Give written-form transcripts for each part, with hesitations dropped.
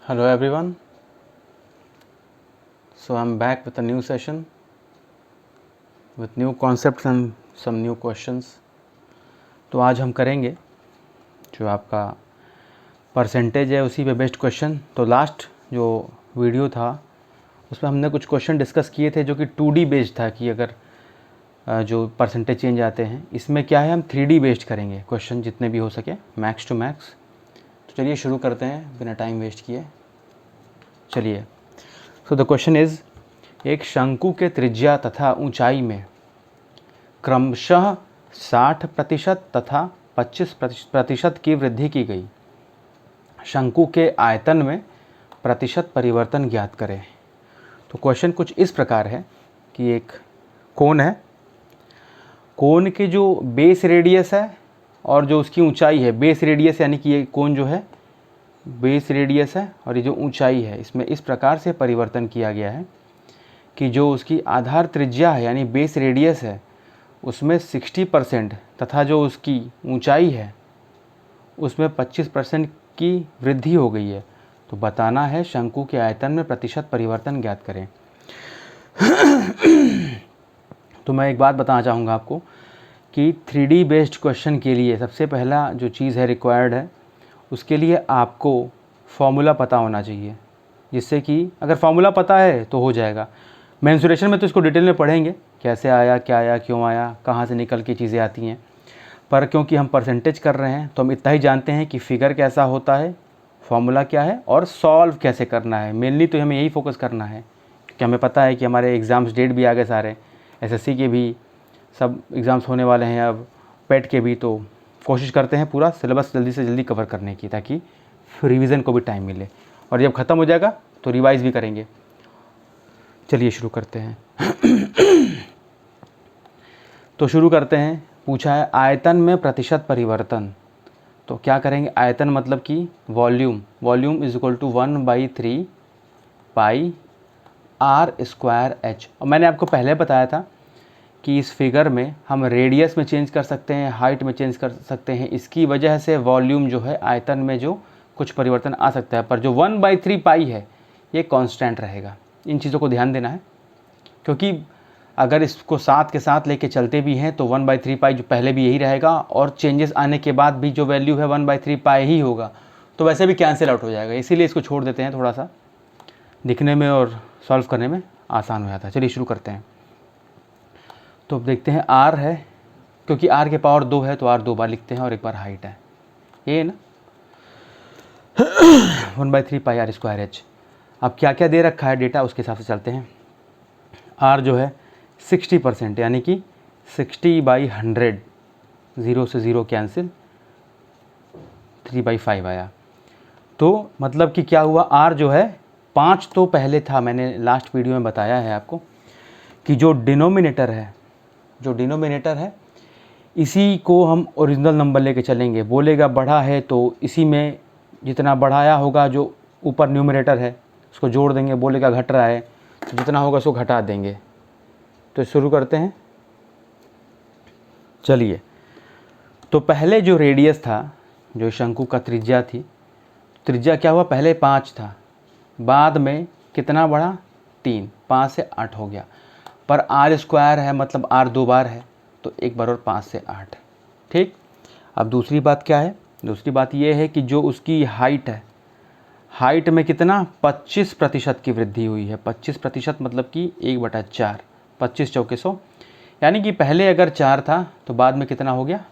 Hello everyone. So I'm back with a new session with new concepts and some new questions. तो आज हम करेंगे जो आपका परसेंटेज है उसी पे बेस्ड क्वेश्चन। तो लास्ट जो वीडियो था उसमें हमने कुछ क्वेश्चन डिस्कस किए थे जो कि 2D बेस्ड था कि अगर जो परसेंटेज चेंज आते हैं। इसमें क्या है, हम 3D बेस्ड करेंगे क्वेश्चन जितने भी हो सके, मैक्स टू मैक्स। तो चलिए शुरू करते हैं बिना टाइम वेस्ट किए। चलिए, सो द क्वेश्चन इज़, एक शंकु के त्रिज्या तथा ऊंचाई में क्रमशः 60% तथा 25% की वृद्धि की गई। शंकु के आयतन में प्रतिशत परिवर्तन ज्ञात करें। तो क्वेश्चन कुछ इस प्रकार है कि एक कोन है, कोन के जो बेस रेडियस है और जो उसकी ऊंचाई है, बेस रेडियस यानी कि ये कोन जो है बेस रेडियस है और ये जो ऊंचाई है, इसमें इस प्रकार से परिवर्तन किया गया है कि जो उसकी आधार त्रिज्या है यानी बेस रेडियस है उसमें 60% तथा जो उसकी ऊंचाई है उसमें 25% की वृद्धि हो गई है। तो बताना है शंकु के आयतन में प्रतिशत परिवर्तन ज्ञात करें। तो मैं एक बात बताना चाहूँगा आपको कि 3D बेस्ड क्वेश्चन के लिए सबसे पहला जो चीज़ है रिक्वायर्ड है, उसके लिए आपको फॉर्मूला पता होना चाहिए, जिससे कि अगर फॉर्मूला पता है तो हो जाएगा। मेंसुरेशन में तो इसको डिटेल में पढ़ेंगे, कैसे आया, क्या आया, क्यों आया, कहाँ से निकल के चीज़ें आती हैं। पर क्योंकि हम परसेंटेज कर रहे हैं तो हम इतना ही जानते हैं कि फ़िगर कैसा होता है, फॉर्मूला क्या है और सॉल्व कैसे करना है। मेनली तो हमें यही फोकस करना है क्योंकि हमें पता है कि हमारे एग्ज़ाम्स डेट भी आ गए सारे, एसएससी के भी सब एग्ज़ाम्स होने वाले हैं, अब पेट के भी। तो कोशिश करते हैं पूरा सिलेबस जल्दी से जल्दी कवर करने की, ताकि रिवीजन को भी टाइम मिले और जब ख़त्म हो जाएगा तो रिवाइज़ भी करेंगे। चलिए शुरू करते हैं। तो शुरू करते हैं। पूछा है आयतन में प्रतिशत परिवर्तन। तो क्या करेंगे, आयतन मतलब कि volume, volume is equal to 1/3 pi R square H. और मैंने आपको पहले बताया था कि इस फिगर में हम रेडियस में चेंज कर सकते हैं, हाइट में चेंज कर सकते हैं। इसकी वजह से वॉल्यूम जो है, आयतन में जो कुछ परिवर्तन आ सकता है, पर जो 1/3 पाई है ये कांस्टेंट रहेगा। इन चीज़ों को ध्यान देना है, क्योंकि अगर इसको साथ के साथ लेके चलते भी हैं तो 1/3 पाई जो पहले भी यही रहेगा और चेंजेस आने के बाद भी जो वैल्यू है 1/3 पाई ही होगा, तो वैसे भी कैंसिल आउट हो जाएगा। इसीलिए इसको छोड़ देते हैं, थोड़ा सा दिखने में और सॉल्व करने में आसान हो जाता है। चलिए शुरू करते हैं। तो अब देखते हैं, आर है, क्योंकि आर के पावर 2 है तो आर 2 बार लिखते हैं और एक बार हाइट है, ये ना 1/3 पाई आर स्क्वायर एच। अब क्या क्या दे रखा है डेटा, उसके हिसाब से चलते हैं। आर जो है 60%, यानी कि 60/100, 0 से 0 कैंसिल, 3/5 आया। तो मतलब कि क्या हुआ, आर जो है 5 तो पहले था, मैंने लास्ट वीडियो में बताया है आपको कि जो डिनोमिनेटर है, जो डिनोमिनेटर है इसी को हम ओरिजिनल नंबर लेके चलेंगे। बोलेगा बढ़ा है तो इसी में जितना बढ़ाया होगा जो ऊपर न्यूमरेटर है उसको जोड़ देंगे। बोलेगा घट रहा है तो जितना होगा उसको घटा देंगे। तो शुरू करते हैं। चलिए, तो पहले जो रेडियस था, जो शंकु का त्रिज्या थी, त्रिज्या क्या हुआ, पहले 5 था, बाद में कितना बढ़ा, 3, 5 से 8 हो गया। पर आर स्क्वायर है मतलब आर 2 बार है, तो 1 बार और 5 से 8। ठीक। अब दूसरी बात क्या है, दूसरी बात ये है कि जो उसकी हाइट है, हाइट में कितना 25% की वृद्धि हुई है। 25% मतलब कि 1/4, 25 चौके 100, यानी कि पहले अगर 4 था तो बाद में कितना हो गया,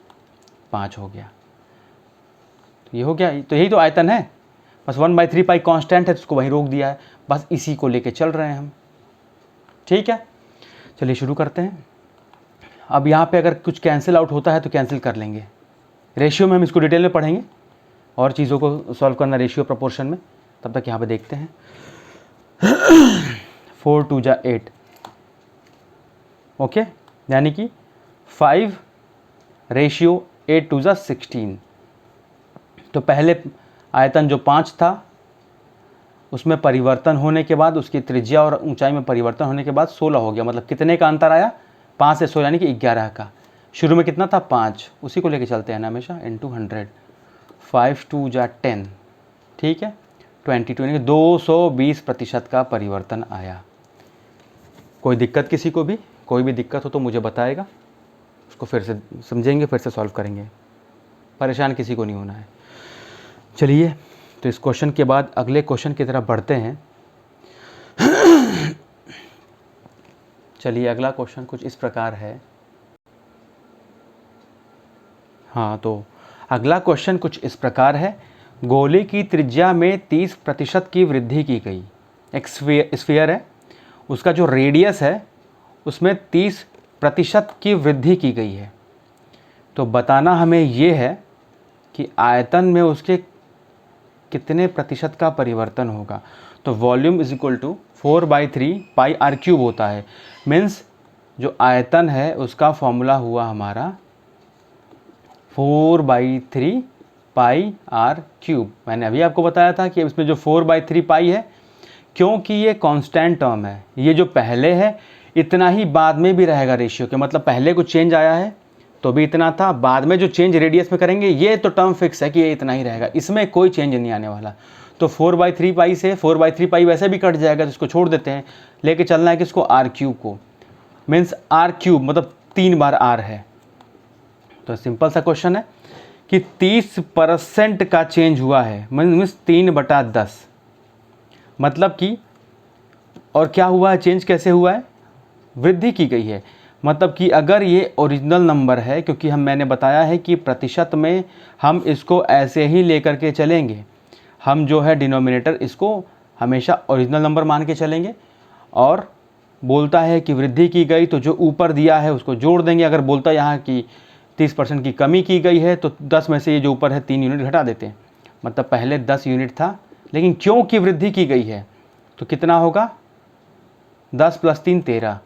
5 हो गया। तो ये हो गया, तो यही तो आयतन है। बस 1/3 पाई कांस्टेंट है तो उसको वहीं रोक दिया है, बस इसी को लेके चल रहे हैं हम। ठीक है, चलिए शुरू करते हैं। अब यहाँ पे अगर कुछ कैंसिल आउट होता है तो कैंसिल कर लेंगे। रेशियो में हम इसको डिटेल में पढ़ेंगे और चीज़ों को सॉल्व करना रेशियो प्रोपोर्शन में। तब तक यहाँ पे देखते हैं। 4 2 जा 8, ओके, यानी कि 5 रेशियो 8 2 जा 16। तो पहले आयतन जो 5 था उसमें परिवर्तन होने के बाद, उसकी त्रिज्या और ऊंचाई में परिवर्तन होने के बाद 16 हो गया। मतलब कितने का अंतर आया, 5 से 16 यानी कि 11 का। शुरू में कितना था, 5, उसी को लेके चलते हैं ना हमेशा, इंटू 100, 5 2 जा 10, ठीक है, 22 यानी 220% का परिवर्तन आया। कोई दिक्कत किसी को भी, कोई भी दिक्कत हो तो मुझे बताएगा, उसको फिर से समझेंगे, फिर से सॉल्व करेंगे, परेशान किसी को नहीं होना है। चलिए तो इस क्वेश्चन के बाद अगले क्वेश्चन की तरफ बढ़ते हैं। चलिए अगला क्वेश्चन कुछ इस प्रकार है। हाँ, तो अगला क्वेश्चन कुछ इस प्रकार है। गोले की त्रिज्या में 30% की वृद्धि की गई। एक स्फीयर है, उसका जो रेडियस है उसमें 30% की वृद्धि की गई है। तो बताना हमें ये है कि आयतन में उसके कितने प्रतिशत का परिवर्तन होगा। तो volume is equal to 4/3 pi R cube होता है। मीन्स जो आयतन है उसका फॉर्मूला हुआ हमारा 4/3 पाई आर क्यूब। मैंने अभी आपको बताया था कि इसमें जो 4/3 पाई है, क्योंकि ये कांस्टेंट टर्म है, ये जो पहले है इतना ही बाद में भी रहेगा रेशियो के, मतलब पहले कुछ चेंज आया है तो भी इतना था, बाद में जो चेंज रेडियस में करेंगे ये तो टर्म फिक्स है कि ये इतना ही रहेगा, इसमें कोई चेंज नहीं आने वाला। तो 4/3 पाई से 4/3 पाई वैसे भी कट जाएगा, जिसको छोड़ देते हैं, लेके चलना है किसको, आर क्यूब को। मीन्स आर क्यूब मतलब 3 बार आर है। तो सिंपल सा क्वेश्चन है कि 30% का चेंज हुआ है, मीन्स 3/10, मतलब कि, और क्या हुआ है, चेंज कैसे हुआ है, वृद्धि की गई है। मतलब कि अगर ये ओरिजिनल नंबर है, क्योंकि मैंने बताया है कि प्रतिशत में हम इसको ऐसे ही लेकर के चलेंगे, हम जो है डिनोमिनेटर इसको हमेशा ओरिजिनल नंबर मान के चलेंगे, और बोलता है कि वृद्धि की गई तो जो ऊपर दिया है उसको जोड़ देंगे। अगर बोलता है यहाँ कि 30% की कमी की गई है तो 10 में से ये जो ऊपर है 3 यूनिट घटा देते हैं, मतलब पहले 10 यूनिट था, लेकिन क्योंकि वृद्धि की गई है तो कितना होगा, 10 + 3 13,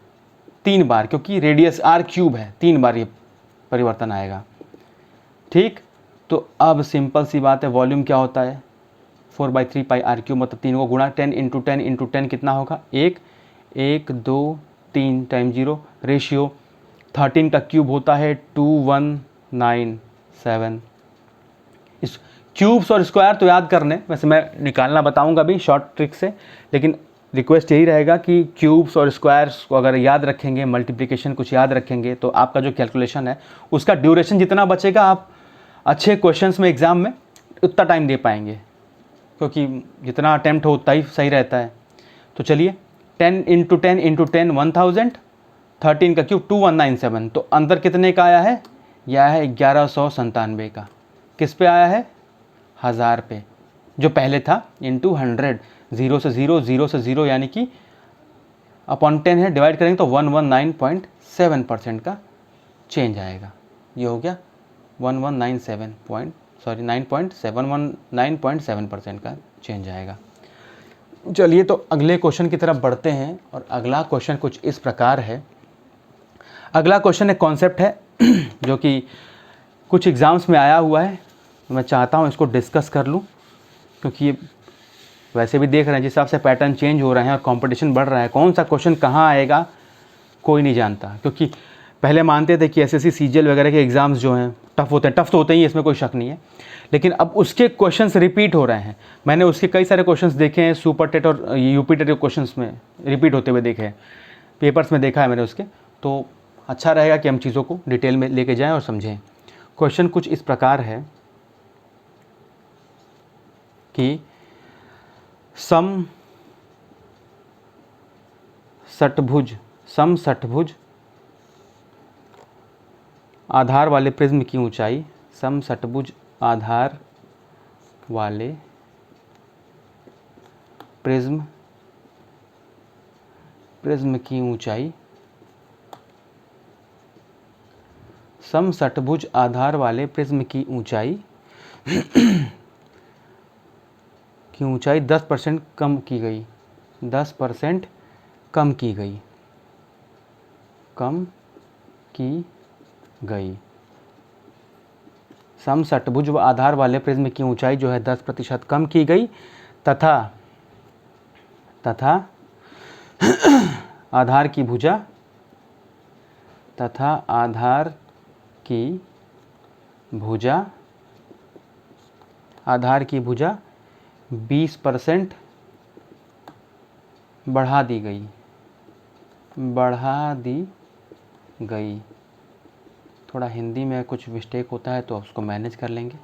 3 बार, क्योंकि रेडियस आर क्यूब है, 3 बार ये परिवर्तन आएगा। ठीक, तो अब सिंपल सी बात है, वॉल्यूम क्या होता है, 4/3 पाई आर क्यूब, मतलब 3 को गुणा 10 × 10 × 10 कितना होगा, 1 1 2 3 टाइम 0, रेशियो 13 का क्यूब होता है 2197। इस क्यूब्स और स्क्वायर तो याद करने, वैसे मैं निकालना बताऊंगा अभी शॉर्ट ट्रिक से, लेकिन रिक्वेस्ट यही रहेगा कि क्यूब्स और स्क्वायर्स को अगर याद रखेंगे, मल्टीप्लिकेशन कुछ याद रखेंगे, तो आपका जो कैलकुलेशन है उसका ड्यूरेशन जितना बचेगा, आप अच्छे क्वेश्चंस में एग्ज़ाम में उतना टाइम दे पाएंगे, क्योंकि जितना अटैम्प्ट हो उतना ही सही रहता है। तो चलिए 10 × 10 × 10 1000, 13 का क्यूब 2197। तो अंतर कितने का आया है, यह है 1197 का। किस पे आया है, 1000 पे, जो पहले था, इंटू 100, 0 से 0, 0 से 0, यानी कि अपॉन 10 है, डिवाइड करेंगे तो 119.7% का चेंज आएगा। ये हो गया 9.7% का चेंज आएगा। चलिए तो अगले क्वेश्चन की तरफ बढ़ते हैं, और अगला क्वेश्चन कुछ इस प्रकार है। अगला क्वेश्चन एक कॉन्सेप्ट है जो कि कुछ एग्ज़ाम्स में आया हुआ है, मैं चाहता हूँ इसको डिस्कस कर लूँ, क्योंकि ये वैसे भी देख रहे हैं जिस हिसाब से पैटर्न चेंज हो रहे हैं और कंपटीशन बढ़ रहा है, कौन सा क्वेश्चन कहाँ आएगा कोई नहीं जानता। क्योंकि पहले मानते थे कि एसएससी सीजीएल वगैरह के एग्ज़ाम्स जो हैं टफ़ होते हैं, टफ़ तो होते ही, इसमें कोई शक नहीं है, लेकिन अब उसके क्वेश्चंस रिपीट हो रहे हैं। मैंने उसके कई सारे क्वेश्चंस देखे हैं, सुपर टेट और यूपी टेट के क्वेश्चंस में रिपीट होते हुए देखे हैं, पेपर्स में देखा है मैंने उसके। तो अच्छा रहेगा कि हम चीज़ों को डिटेल में लेके जाएँ और समझें। क्वेश्चन कुछ इस प्रकार है कि समषट्भुज आधार वाले प्रिज्म की ऊंचाई, समषट्भुज आधार वाले प्रिज्म की ऊंचाई, समषट्भुज आधार वाले प्रिज्म की ऊंचाई 10% कम की गई, 10% कम की गई। समषट्भुज व आधार वाले प्रिज्म की ऊंचाई जो है 10% कम की गई, तथा आधार की भुजा 20% बढ़ा दी गई। थोड़ा हिंदी में कुछ मिस्टेक होता है तो उसको मैनेज कर लेंगे।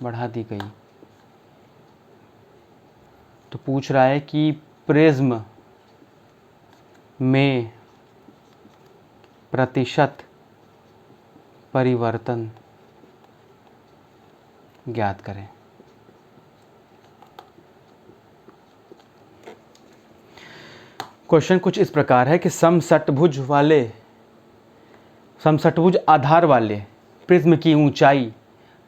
बढ़ा दी गई। तो पूछ रहा है कि प्रिज्म में प्रतिशत परिवर्तन ज्ञात करें। क्वेश्चन कुछ इस प्रकार है कि समषटभुज आधार वाले प्रिज्म की ऊंचाई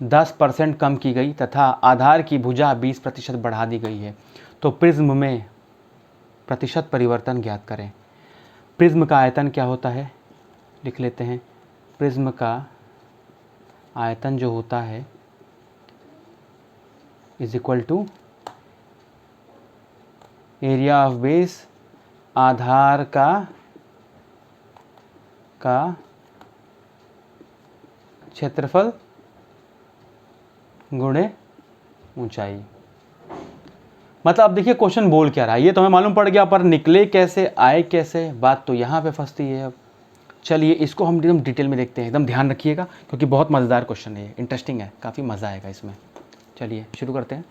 10% कम की गई तथा आधार की भुजा 20% बढ़ा दी गई है, तो प्रिज्म में प्रतिशत परिवर्तन ज्ञात करें। प्रिज्म का आयतन क्या होता है, लिख लेते हैं। प्रिज्म का आयतन जो होता है is equal to area of base, आधार का क्षेत्रफल गुणे ऊंचाई। मतलब अब देखिए क्वेश्चन बोल क्या रहा है, ये तो हमें मालूम पड़ गया, पर निकले कैसे, आए कैसे, बात तो यहाँ पे फंसती है। अब चलिए इसको हम एकदम डिटेल में देखते हैं, एकदम ध्यान रखिएगा क्योंकि बहुत मज़ेदार क्वेश्चन है, इंटरेस्टिंग है, काफ़ी मज़ा आएगा इसमें। चलिए शुरू करते हैं।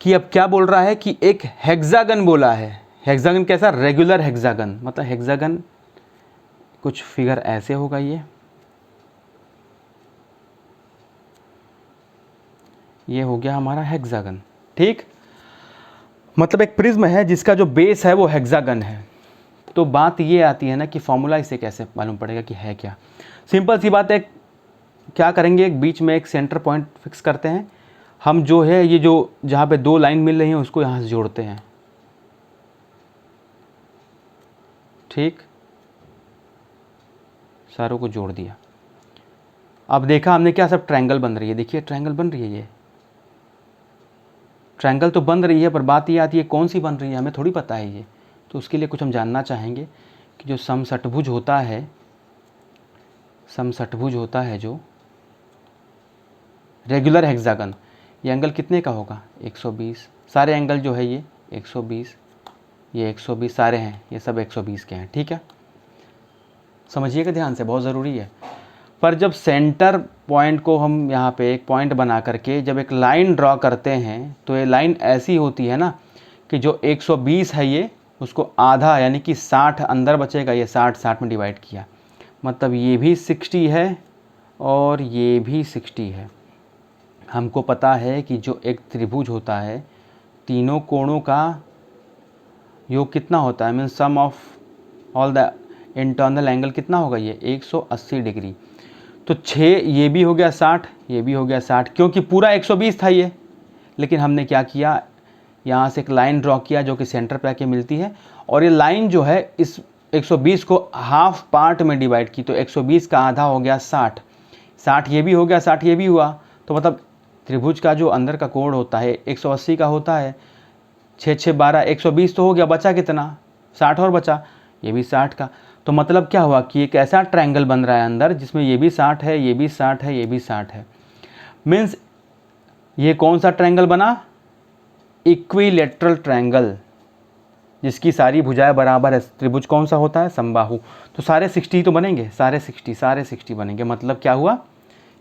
कि अब क्या बोल रहा है कि एक हेक्सागन बोला है। हेक्सागन कैसा, रेगुलर हेक्सागन, मतलब हेक्सागन कुछ फिगर ऐसे होगा, ये हो गया हमारा हेक्सागन। ठीक, मतलब एक प्रिज्म है जिसका जो बेस है वो हेक्सागन है। तो बात ये आती है ना कि फॉर्मूला इसे कैसे मालूम पड़ेगा कि है क्या। सिंपल सी बात है, क्या करेंगे, एक बीच में एक सेंटर पॉइंट फिक्स करते हैं हम, जो है ये जो जहाँ पे दो लाइन मिल रही हैं उसको यहाँ से जोड़ते हैं। ठीक, सारों को जोड़ दिया। अब देखा हमने क्या, सब ट्रायंगल बन रही है। देखिए ट्रायंगल बन रही है, ये ट्रायंगल तो बन रही है, पर बात ये आती है कौन सी बन रही है, हमें थोड़ी पता है ये। तो उसके लिए कुछ हम जानना चाहेंगे कि जो समषटभुज होता है जो रेगुलर हेक्सागन, ये एंगल कितने का होगा, 120। सारे एंगल जो है ये 120, ये 120 सारे हैं, ये सब 120 के हैं। ठीक है, समझिएगा ध्यान से, बहुत ज़रूरी है। पर जब सेंटर पॉइंट को हम यहाँ पे एक पॉइंट बना करके जब एक लाइन ड्रॉ करते हैं तो ये लाइन ऐसी होती है ना कि जो 120 है ये उसको आधा यानी कि 60 अंदर बचेगा, ये 60 में डिवाइड किया, मतलब ये भी 60 है और ये भी 60 है। हमको पता है कि जो एक त्रिभुज होता है तीनों कोणों का योग कितना होता है, mean sum of all the internal angle कितना होगा, ये 180 डिग्री। तो 6 ये भी हो गया 60, ये भी हो गया 60, क्योंकि पूरा 120 था ये। लेकिन हमने क्या किया, यहाँ से एक लाइन ड्रॉ किया जो कि सेंटर पे आके मिलती है, और ये लाइन जो है इस 120 को हाफ पार्ट में डिवाइड की, तो 120 का आधा हो गया 60, 60 ये भी हो गया, 60 ये भी हुआ। तो मतलब त्रिभुज का जो अंदर का कोण होता है 180 का होता है, 6 6 12, 120 तो हो गया, बचा कितना, 60 और बचा, ये भी 60 का। तो मतलब क्या हुआ कि एक ऐसा ट्रायंगल बन रहा है अंदर जिसमें ये भी 60 है, ये भी 60 है, ये भी 60 है। मीन्स ये कौन सा ट्रायंगल बना, इक्विलेटरल ट्रायंगल, जिसकी सारी भुजाएं बराबर है। त्रिभुज कौन सा होता है, समबाहु। तो सारे 60 तो बनेंगे, सारे 60 बनेंगे। मतलब क्या हुआ,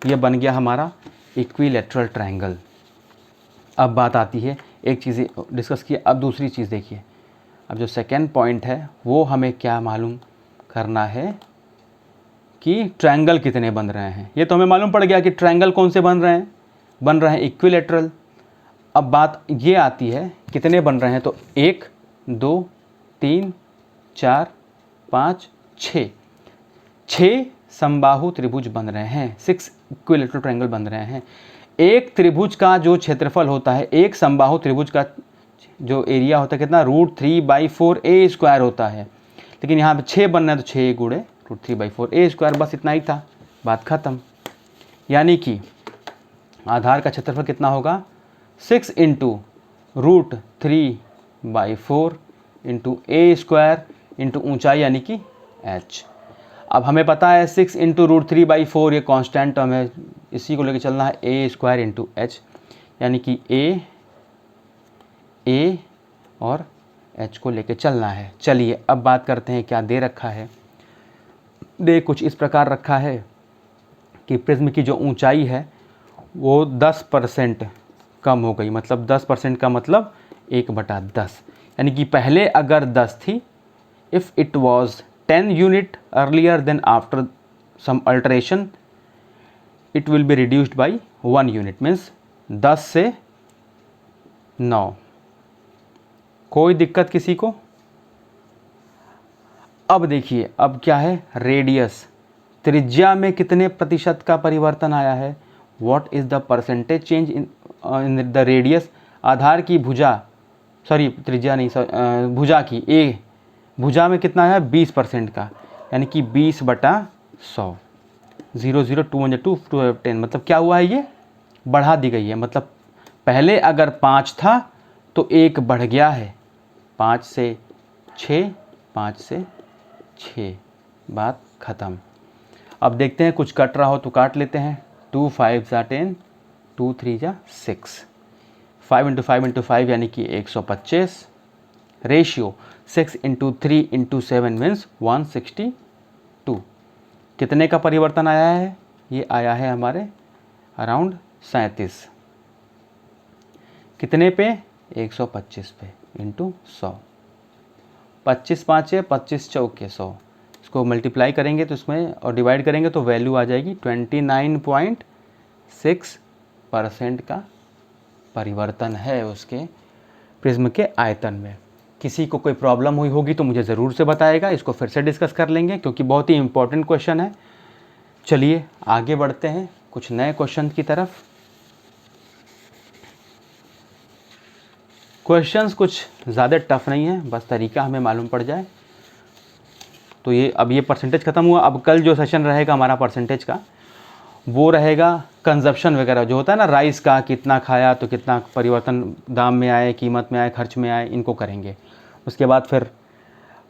ये बन गया हमारा इक्विलेटरल ट्रायंगल। अब बात आती है, एक चीज़ डिस्कस की, अब दूसरी चीज़ देखिए। अब जो सेकेंड पॉइंट है वो हमें क्या मालूम करना है कि ट्रायंगल कितने बन रहे हैं। ये तो हमें मालूम पड़ गया कि ट्रायंगल कौन से बन रहे हैं इक्विलेटरल। अब बात ये आती है कितने बन रहे हैं, तो 1 2 3 4 5 6 समबाहु त्रिभुज बन रहे हैं, 6 इक्विलेटरल ट्रायंगल बन रहे हैं। एक त्रिभुज का जो क्षेत्रफल होता है, एक समबाहु त्रिभुज का जो एरिया होता है कितना, √3/4a² होता है। लेकिन यहाँ पे 6 बनना है तो 6 गुणे √3/4a², बस इतना ही था, बात खत्म। यानी कि आधार का क्षेत्रफल कितना होगा, 6 × √3/4 × a² इंटू ऊंचाई यानी कि h। अब हमें पता है 6 × √3/4 ये कांस्टेंट टर्म है, इसी को लेकर चलना है, a² × h। यानी कि ए और एच को लेके चलना है। चलिए अब बात करते हैं क्या दे रखा है। दे कुछ इस प्रकार रखा है कि प्रिज्म की जो ऊंचाई है वो 10% कम हो गई। मतलब 10% का मतलब 1/10, यानी कि पहले अगर 10 थी, if it was 10 unit earlier then after some alteration it will be reduced by 1 unit, means 10 से 9। कोई दिक्कत किसी को? अब देखिए, अब क्या है, रेडियस, त्रिज्या में कितने प्रतिशत का परिवर्तन आया है। What is the percentage change in the radius. आधार की भुजा, सॉरी त्रिज्या नहीं, भुजा की भुजा में कितना है 20% का, यानी कि 20/100। 0 0 2 1 2 2 10, मतलब क्या हुआ है, ये बढ़ा दी गई है। मतलब पहले अगर 5 था तो 1 बढ़ गया है, 5 से 6, 5 से 6, बात ख़त्म। अब देखते हैं कुछ कट रहा हो तो काट लेते हैं। 2 5 ज़ा 10, 2 3 ज़ा 6, 5 × 5 × 5 यानी कि 125। Ratio 6 × 3 × 7 means 162। कितने का परिवर्तन आया है? ये आया है हमारे अराउंड 37। कितने पे? 125 पे इंटू 100। 25 5 25 चौके 100। इसको मल्टीप्लाई करेंगे तो इसमें और डिवाइड करेंगे तो वैल्यू आ जाएगी 29.6% का परिवर्तन है उसके प्रिज्म के आयतन में। किसी को कोई प्रॉब्लम हुई होगी तो मुझे ज़रूर से बताएगा, इसको फिर से डिस्कस कर लेंगे क्योंकि बहुत ही इंपॉर्टेंट क्वेश्चन है। चलिए आगे बढ़ते हैं कुछ नए क्वेश्चन की तरफ। क्वेश्चंस कुछ ज़्यादा टफ नहीं है, बस तरीका हमें मालूम पड़ जाए। तो ये अब ये परसेंटेज ख़त्म हुआ। अब कल जो सेशन रहेगा हमारा परसेंटेज का, वो रहेगा कंजप्शन वगैरह जो होता है ना, राइस का कितना खाया तो कितना परिवर्तन दाम में आए, कीमत में आए, खर्च में आए, इनको करेंगे। उसके बाद फिर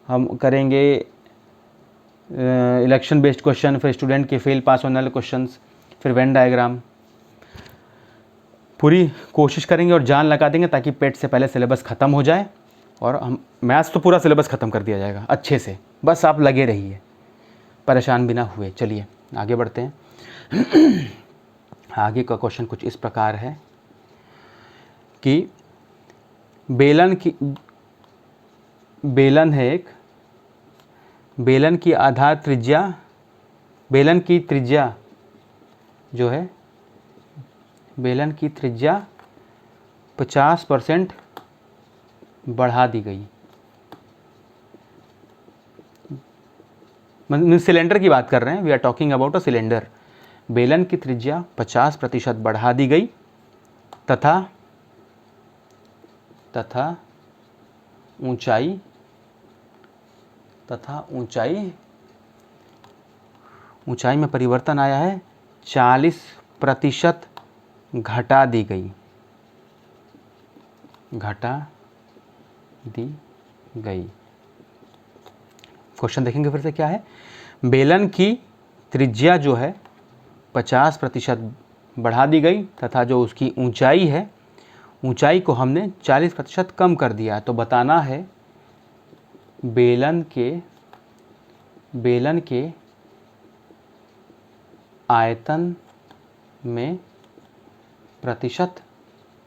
हम करेंगे इलेक्शन बेस्ड क्वेश्चन, फिर स्टूडेंट के फेल पास होने वाले क्वेश्चंस, फिर वेन डायग्राम। पूरी कोशिश करेंगे और जान लगा देंगे ताकि पेट से पहले सिलेबस ख़त्म हो जाए और हम मैथ्स तो पूरा सिलेबस ख़त्म कर दिया जाएगा अच्छे से। बस आप लगे रहिए, परेशान भी ना हुए। चलिए आगे बढ़ते हैं। आगे का क्वेश्चन कुछ इस प्रकार है कि बेलन है एक, बेलन की आधार त्रिज्या, बेलन की त्रिज्या जो है, बेलन की त्रिज्या 50% बढ़ा दी गई। सिलेंडर की बात कर रहे हैं, we are talking about a cylinder. बेलन की त्रिज्या 50% बढ़ा दी गई तथा ऊंचाई में परिवर्तन आया है 40% घटा दी गई। क्वेश्चन देखेंगे फिर से क्या है। बेलन की त्रिज्या जो है 50% बढ़ा दी गई तथा जो उसकी ऊंचाई है, ऊंचाई को हमने 40% कम कर दिया। तो बताना है बेलन के आयतन में प्रतिशत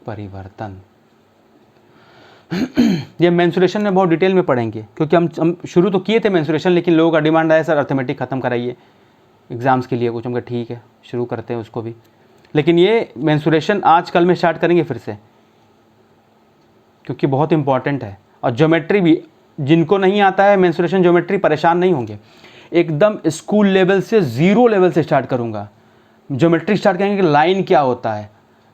परिवर्तन। ये मेंसुरेशन में बहुत डिटेल में पढ़ेंगे क्योंकि हम शुरू तो किए थे मेंसुरेशन, लेकिन लोगों का डिमांड आया सर अर्थमेटिक ख़त्म कराइए एग्ज़ाम्स के लिए कुछ। हम कहा ठीक है शुरू करते हैं उसको भी, लेकिन ये मेंसुरेशन आज कल में स्टार्ट करेंगे फिर से क्योंकि बहुत इंपॉर्टेंट है। और ज्योमेट्री भी, जिनको नहीं आता है मेंसुरेशन ज्योमेट्री, परेशान नहीं होंगे। एकदम स्कूल लेवल से, ज़ीरो लेवल से स्टार्ट करूँगा। ज्योमेट्री स्टार्ट करेंगे कि लाइन क्या होता है,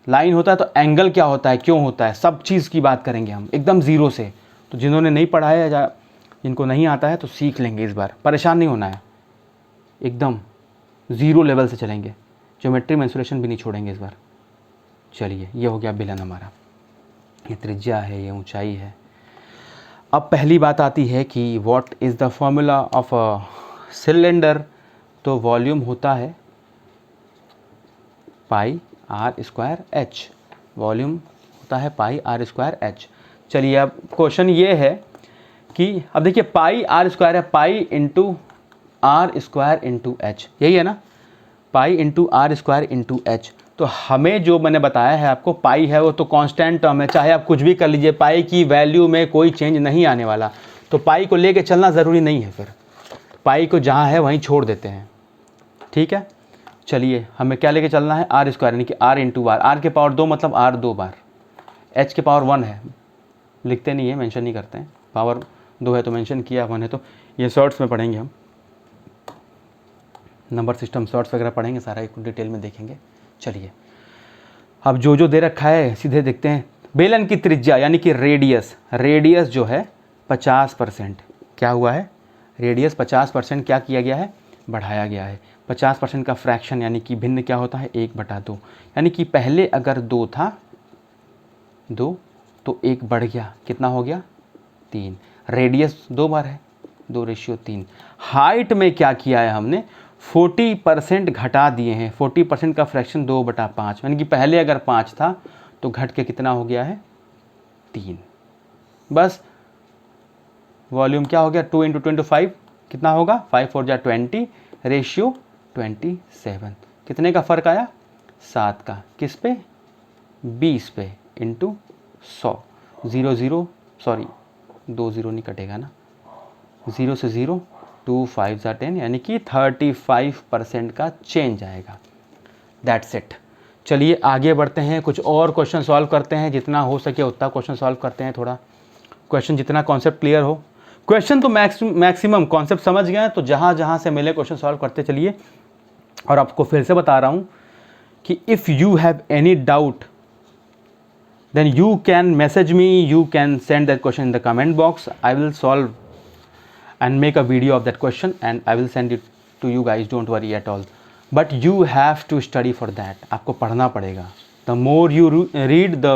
लाइन होता है तो एंगल क्या होता है, क्यों होता है, सब चीज़ की बात करेंगे हम एकदम ज़ीरो से। तो जिन्होंने नहीं पढ़ा है या जिनको नहीं आता है तो सीख लेंगे इस बार, परेशान नहीं होना है, एकदम ज़ीरो लेवल से चलेंगे। ज्योमेट्री मेंसुरेशन भी नहीं छोड़ेंगे इस बार। चलिए ये हो गया बेलन हमारा, ये त्रिज्या है, ये ऊंचाई है। अब पहली बात आती है कि what is the formula of a cylinder. तो वॉल्यूम होता है पाई r² h। वॉल्यूम होता है पाई आर स्क्वायर एच। चलिए अब क्वेश्चन ये है कि अब देखिए पाई आर स्क्वायर है, pi into R square into H, यही है ना, pi into R square into H. तो हमें जो मैंने बताया है आपको, पाई है वो तो कांस्टेंट टर्म है, चाहे आप कुछ भी कर लीजिए, पाई की वैल्यू में कोई चेंज नहीं आने वाला, तो पाई को लेके चलना ज़रूरी नहीं है, फिर पाई को जहाँ है वहीं छोड़ देते हैं, ठीक है। चलिए हमें क्या लेके चलना है, आर स्क्वायर यानी कि आर इंटू आर, आर के पावर 2 मतलब आर 2 बार, एच के पावर 1 है, लिखते नहीं है, मेंशन नहीं करते हैं, पावर 2 है तो मेंशन किया, 1 है तो ये शॉर्ट्स में पढ़ेंगे हम, नंबर सिस्टम शॉर्ट्स वगैरह पढ़ेंगे, सारा एक डिटेल में देखेंगे। चलिए अब जो दे रखा है सीधे देखते हैं। बेलन की त्रिज्या यानी कि रेडियस, रेडियस जो है 50%, क्या हुआ है, रेडियस 50% क्या किया गया है, बढ़ाया गया है। 50% का फ्रैक्शन यानी कि भिन्न क्या होता है, 1/2, यानी कि पहले अगर 2 था, 2 तो 1 बढ़ गया, कितना हो गया 3, रेडियस 2 बार है, 2:3। हाइट में क्या किया है हमने, 40% घटा दिए हैं, 40% का फ्रैक्शन 2/5, यानी कि पहले अगर 5 था तो घट के कितना हो गया है 3। बस वॉल्यूम क्या हो गया, 2 × 25 कितना होगा, 5 4 जा 20, रेशियो 27। कितने का फ़र्क आया, 7 का, किस पे, 20 पे, इंटू 100, 0 0 सॉरी 2 0 नहीं कटेगा ना, 0 से 0, 2 5 जा 10, यानी कि 35% का चेंज आएगा। That's it. चलिए आगे बढ़ते हैं, कुछ और क्वेश्चन सॉल्व करते हैं, जितना हो सके उतना क्वेश्चन सॉल्व करते हैं, थोड़ा क्वेश्चन जितना कॉन्सेप्ट क्लियर हो। क्वेश्चन तो मैक्सिमम कॉन्सेप्ट समझ गए हैं, तो जहाँ जहाँ से मिले क्वेश्चन सॉल्व करते चलिए। और आपको फिर से बता रहा हूँ कि if you have any doubt then you can message me, you can send that question in the comment box, I will solve and make a video of that question and I will send it to you guys, don't worry at all, but you have to study for that, आपको पढ़ना पड़ेगा, the more you read the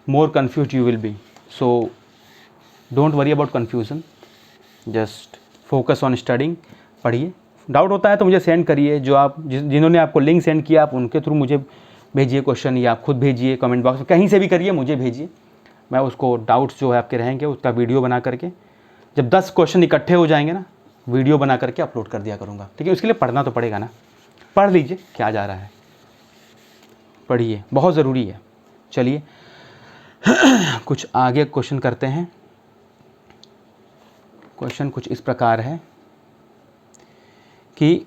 more confused you will be, so don't worry about confusion, just focus on studying। पढ़िए, doubt होता है तो मुझे send करिए, जो आप जिन्होंने आपको लिंक सेंड किया आप उनके थ्रू मुझे भेजिए क्वेश्चन, या आप खुद भेजिए कमेंट बॉक्स में, कहीं से भी करिए, मुझे भेजिए, मैं उसको डाउट्स जो है आपके रहेंगे उसका वीडियो बना करके, जब 10 क्वेश्चन इकट्ठे हो जाएंगे ना, वीडियो बना करके अपलोड कर दिया करूँगा, ठीक है। उसके लिए पढ़ना तो पड़ेगा ना, पढ़ लीजिए, क्या जा रहा है, पढ़िए, बहुत ज़रूरी है। चलिए कुछ आगे क्वेश्चन करते हैं। क्वेश्चन कुछ इस प्रकार है कि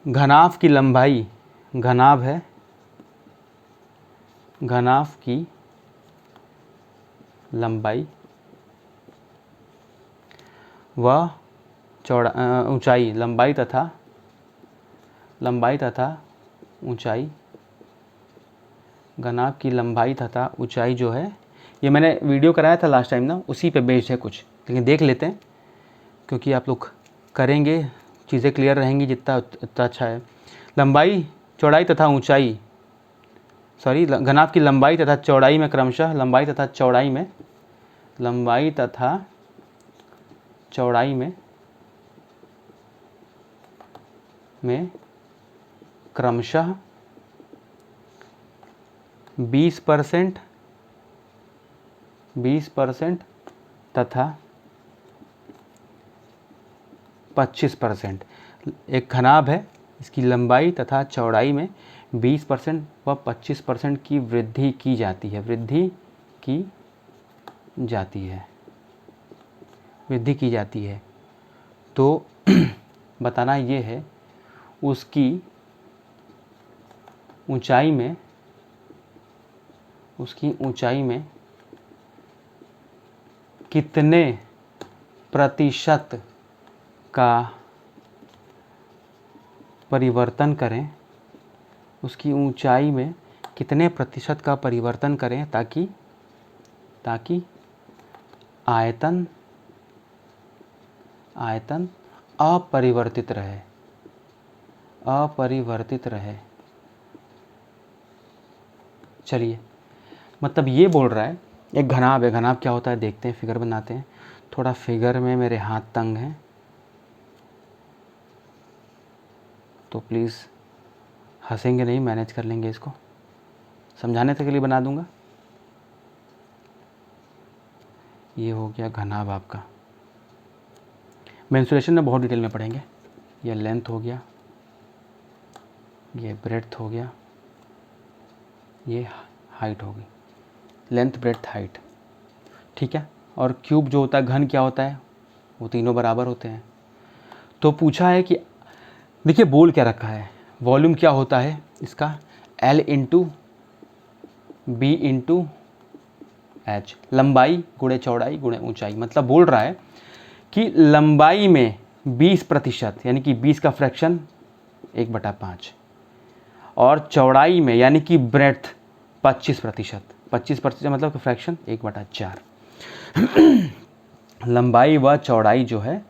घनाभ की लंबाई, घनाभ है, घनाभ की लंबाई व ऊंचाई, लंबाई तथा ऊंचाई, घनाभ की लंबाई तथा ऊंचाई जो है, ये मैंने वीडियो कराया था लास्ट टाइम ना, उसी पे बेस्ड है कुछ, लेकिन देख लेते हैं क्योंकि आप लोग करेंगे, चीज़ें क्लियर रहेंगी जितना उतना अच्छा है। लंबाई, चौड़ाई तथा ऊंचाई, सॉरी, घनाभ की लंबाई तथा चौड़ाई में क्रमशः, लंबाई तथा चौड़ाई में, लंबाई तथा चौड़ाई में क्रमशः 20% तथा 25%। एक घनाभ है, इसकी लंबाई तथा चौड़ाई में 20% व 25% की वृद्धि की जाती है, वृद्धि की जाती है। तो बताना ये है उसकी ऊंचाई में कितने प्रतिशत का परिवर्तन करें, उसकी ऊंचाई में कितने प्रतिशत का परिवर्तन करें ताकि आयतन अपरिवर्तित रहे। चलिए, मतलब ये बोल रहा है, एक घनाभ है, घनाभ क्या होता है देखते हैं, फिगर बनाते हैं, थोड़ा फिगर में मेरे हाथ तंग हैं तो प्लीज़ हंसेंगे नहीं, मैनेज कर लेंगे इसको, समझाने तक के लिए बना दूंगा। ये हो गया घनाभ आपका। मेंसुरेशन में बहुत डिटेल में पढ़ेंगे। ये लेंथ हो गया, ये ब्रेड्थ हो गया, ये हाइट होगी, लेंथ ब्रेड्थ हाइट, ठीक है। और क्यूब जो होता है, घन क्या होता है, वो तीनों बराबर होते हैं। तो पूछा है कि देखिए बोल क्या रखा है, वॉल्यूम क्या होता है इसका, L into B into H, लंबाई गुणे चौड़ाई गुणे ऊंचाई। मतलब बोल रहा है कि लंबाई में 20% यानी कि 20 का फ्रैक्शन 1/5, और चौड़ाई में यानी कि ब्रेड्थ 25%, 25% मतलब फ्रैक्शन 1/4। लंबाई व चौड़ाई जो है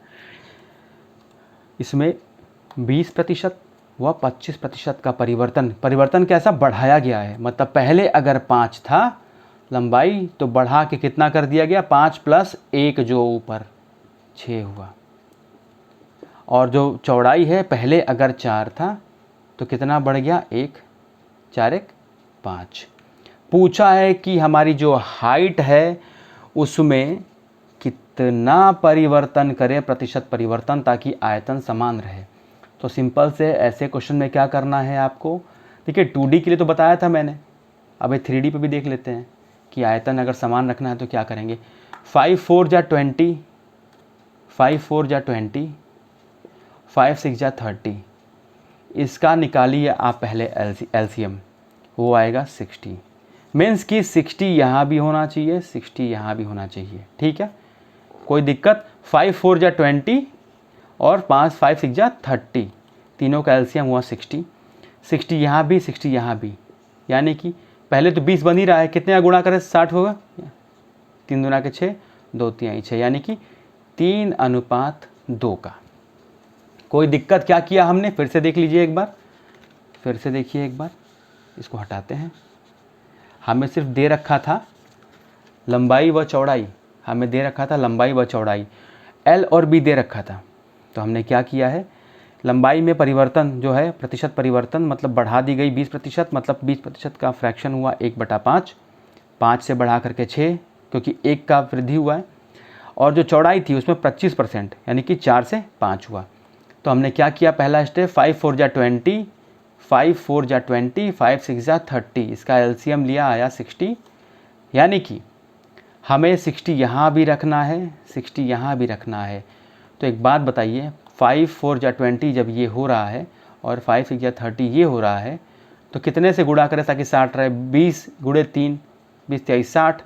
इसमें 20% व 25% का परिवर्तन कैसा बढ़ाया गया है। मतलब पहले अगर 5 था लंबाई तो बढ़ा के कितना कर दिया गया, 5 + 1 जो ऊपर 6 हुआ। और जो चौड़ाई है पहले अगर 4 था तो कितना बढ़ गया, 1 4 1 5। पूछा है कि हमारी जो हाइट है उसमें कितना परिवर्तन करें, प्रतिशत परिवर्तन, ताकि आयतन समान रहे। तो सिंपल से ऐसे क्वेश्चन में क्या करना है आपको, देखिए 2D के लिए तो बताया था मैंने, अब 3D पे भी देख लेते हैं कि आयतन अगर समान रखना है तो क्या करेंगे। 5 4 जा 20, 5 4 जा 20, 5 6 जा 30, इसका निकालिए आप पहले LCM, वो आएगा 60। मीन्स कि 60 यहाँ भी होना चाहिए, 60 यहाँ भी होना चाहिए, ठीक है, कोई दिक्कत। 5 4 जा 20 और 5 6 जा 30, तीनों का LCM हुआ 60। 60 यहाँ भी, 60 यहाँ भी, यानी कि पहले तो 20 बन ही रहा है, कितने का गुणा करें 60 होगा, 3 दूना के 6, 2 3 6, यानी कि 3:2 का। कोई दिक्कत क्या किया हमने, फिर से देख लीजिए एक बार, फिर से देखिए एक बार, इसको हटाते हैं। हमें सिर्फ दे रखा था लंबाई व चौड़ाई, हमें दे रखा था लंबाई व चौड़ाई, L और B दे रखा था। तो हमने क्या किया है, लंबाई में परिवर्तन जो है प्रतिशत परिवर्तन, मतलब बढ़ा दी गई 20%, मतलब 20% का फ्रैक्शन हुआ 1/5, 5 से बढ़ा करके 6 क्योंकि 1 का वृद्धि हुआ है। और जो चौड़ाई थी उसमें 25% यानी कि 4 से 5 हुआ। तो हमने क्या किया, पहला स्टेप 5 4 जा 20, 5 4 जा 20, 5 6 जा 30, इसका LCM लिया, आया 60। यानी कि हमें 60 यहाँ भी रखना है, 60 यहाँ भी रखना है। तो एक बात बताइए, 5 4 जा 20 जब ये हो रहा है और 5 6 जा 30 ये हो रहा है, तो कितने से गुणा करें ताकि 60 रहे, 20 × 3, 20 23 60,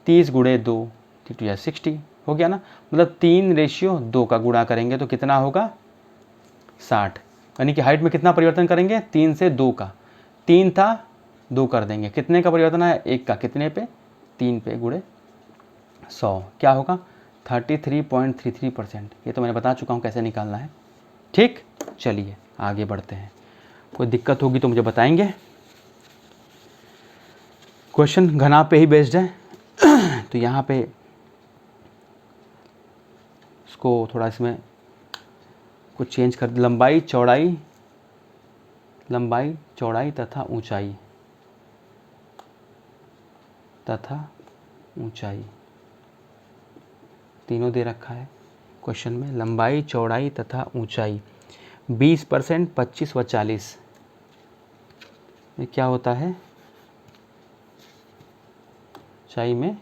30 × 2 2 या 60 हो गया ना। मतलब 3:2 का गुणा करेंगे तो कितना होगा, 60। यानी कि हाइट में कितना परिवर्तन करेंगे, 3 से 2 का, 3 था 2 कर देंगे, कितने का परिवर्तन है, 1 का, कितने पे, 3 पे × 100, क्या होगा 33.33%। ये तो मैंने बता चुका हूँ कैसे निकालना है, ठीक। चलिए आगे बढ़ते हैं, कोई दिक्कत होगी तो मुझे बताएंगे। क्वेश्चन घनाभ पे ही बेस्ड है। तो यहाँ पे इसको थोड़ा इसमें कुछ चेंज कर, लंबाई चौड़ाई तथा ऊंचाई तीनों दे रखा है क्वेश्चन में। लंबाई चौड़ाई तथा ऊंचाई 20%, 25 व 40, ये क्या होता है, ऊंचाई में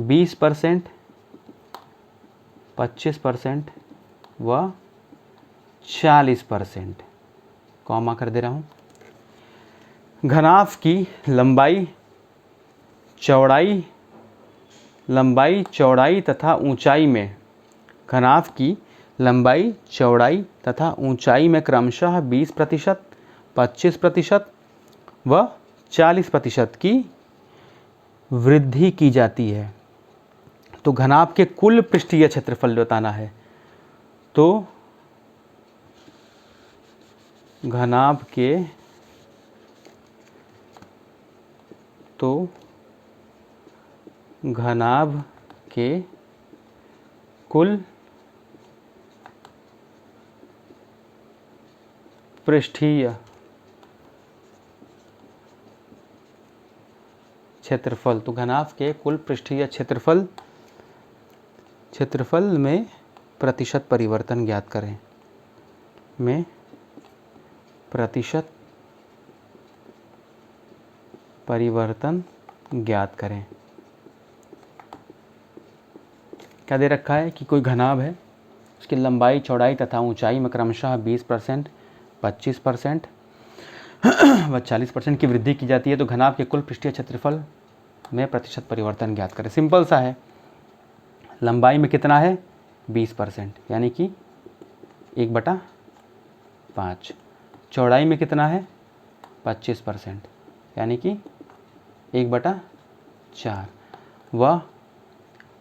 20%, 25% व 40%, कॉमा कर दे रहा हूँ। घनाभ की लंबाई चौड़ाई तथा ऊंचाई में, घनाभ की लंबाई चौड़ाई तथा ऊंचाई में क्रमशः 20%, 25% व 40% की वृद्धि की जाती है। तो घनाभ के कुल पृष्ठीय क्षेत्रफल बताना है। तो घनाभ के कुल पृष्ठीय क्षेत्रफल, तो घनाभ के कुल पृष्ठीय क्षेत्रफल में प्रतिशत परिवर्तन ज्ञात करें, में प्रतिशत परिवर्तन ज्ञात करें। क्या दे रखा है कि कोई घनाभ है, उसकी लंबाई, चौड़ाई तथा ऊंचाई में क्रमशः 20%, 25% व 40% की वृद्धि की जाती है, तो घनाभ के कुल पृष्ठीय क्षेत्रफल में प्रतिशत परिवर्तन ज्ञात करें। सिंपल सा है, लंबाई में कितना है 20%, यानी कि 1/5। चौड़ाई में कितना है 25%, यानी कि 1/4। व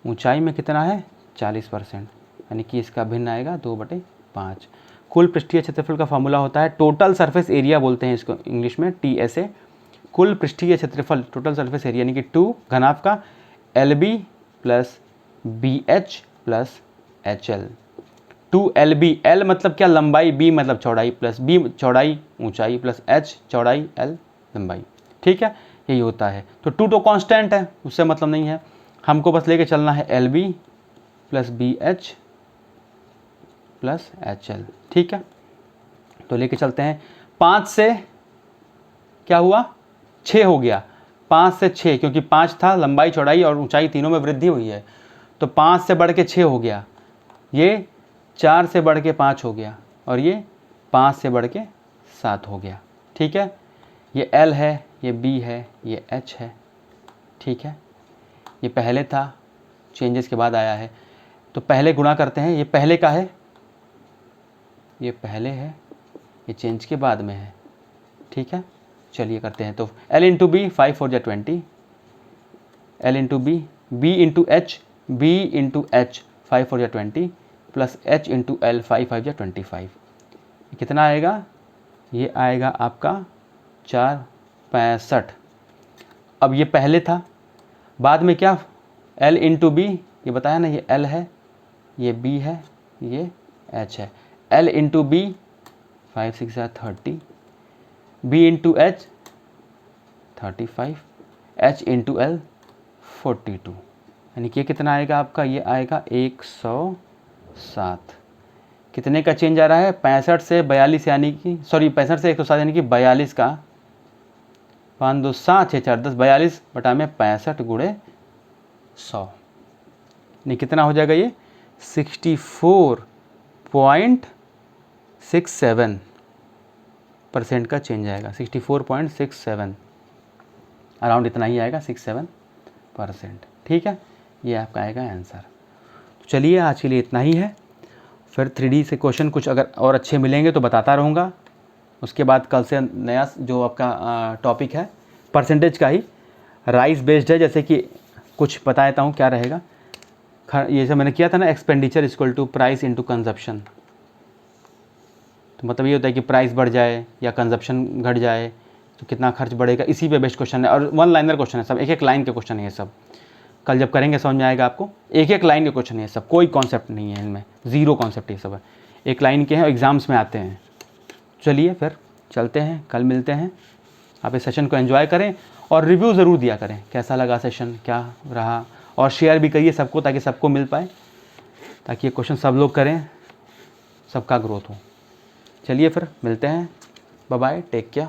ऊंचाई में कितना है 40%, यानी कि इसका भिन्न आएगा 2/5। कुल पृष्ठीय क्षेत्रफल का फॉर्मूला होता है टोटल सरफेस एरिया, बोलते हैं इसको इंग्लिश में TSA। कुल पृष्ठीय क्षेत्रफल, टोटल सरफेस एरिया, यानी कि 2 घनाभ का LB plus BH plus HL। 2LB, L मतलब क्या लंबाई, B मतलब चौड़ाई, प्लस B चौड़ाई ऊंचाई, प्लस H चौड़ाई, L लंबाई। ठीक है, यही होता है। तो 2 तो कांस्टेंट है, उससे मतलब नहीं है, हमको बस लेके चलना है LB plus BH plus HL। ठीक है, तो लेके चलते हैं। 5 से क्या हुआ 6 हो गया, 5 से 6, क्योंकि 5 था, लंबाई चौड़ाई और ऊंचाई तीनों में वृद्धि हुई है, तो 5 से बढ़ के 6 हो गया, ये 4 से बढ़ के 5 हो गया, और ये 5 से बढ़ के 7 हो गया। ठीक है, ये L है, ये B है, ये H है। ठीक है, ये पहले था, चेंजेस के बाद आया है, तो पहले गुणा करते हैं। ये पहले का है, ये पहले है, ये चेंज के बाद में है। ठीक है, चलिए करते हैं। तो L इंटू बी 5 4 जा 20, L into B, B into H, B into H 5 4 जा 20 प्लस H इंटू L 5 5 जा 25। कितना आएगा, ये आएगा आपका 465। अब ये पहले था, बाद में क्या L इंटू बी, ये बताया ना, ये L है, ये B है, ये H है। L इंटू बी 5 6 जा 30, B into H 35, H into L 42, यानी कि कितना आएगा आपका, ये आएगा 107। कितने का चेंज आ रहा है 65 से 42, यानी कि 65 से 107, यानी कि 42 का 5 2 7 6 4 10, 42 बटा में 65 गुणे 100, यानी कितना हो जाएगा, ये 64.67% का चेंज आएगा। 64.67, अराउंड इतना ही आएगा, 67%। ठीक है, ये आपका आएगा आंसर। तो चलिए आज के लिए इतना ही है, फिर 3D से क्वेश्चन कुछ अगर और अच्छे मिलेंगे तो बताता रहूँगा। उसके बाद कल से नया जो आपका टॉपिक है परसेंटेज का ही, राइस बेस्ड है, जैसे कि कुछ बताता हूँ क्या रहेगा। ये जो मैंने किया था ना, expenditure equal to price into consumption, तो मतलब ये होता है कि प्राइस बढ़ जाए या कंजप्शन घट जाए तो कितना खर्च बढ़ेगा, इसी पे बेस्ट क्वेश्चन है। और 1 लाइनर क्वेश्चन है सब, एक एक लाइन के क्वेश्चन है ये सब। कल जब करेंगे समझ में आएगा आपको, एक एक लाइन के क्वेश्चन है ये सब, कोई कॉन्सेप्ट नहीं है इनमें, ज़ीरो कॉन्सेप्ट ये सब है, एक लाइन के हैं, एग्जाम्स में आते हैं। चलिए फिर चलते हैं, कल मिलते हैं। आप इस सेशन को एंजॉय करें और रिव्यू ज़रूर दिया करें, कैसा लगा सेशन, क्या रहा, और शेयर भी करिए सबको, ताकि सबको मिल पाए, ताकि ये क्वेश्चन सब लोग करें, सबका ग्रोथ हो। चलिए फिर मिलते हैं, बाय बाय, टेक केयर।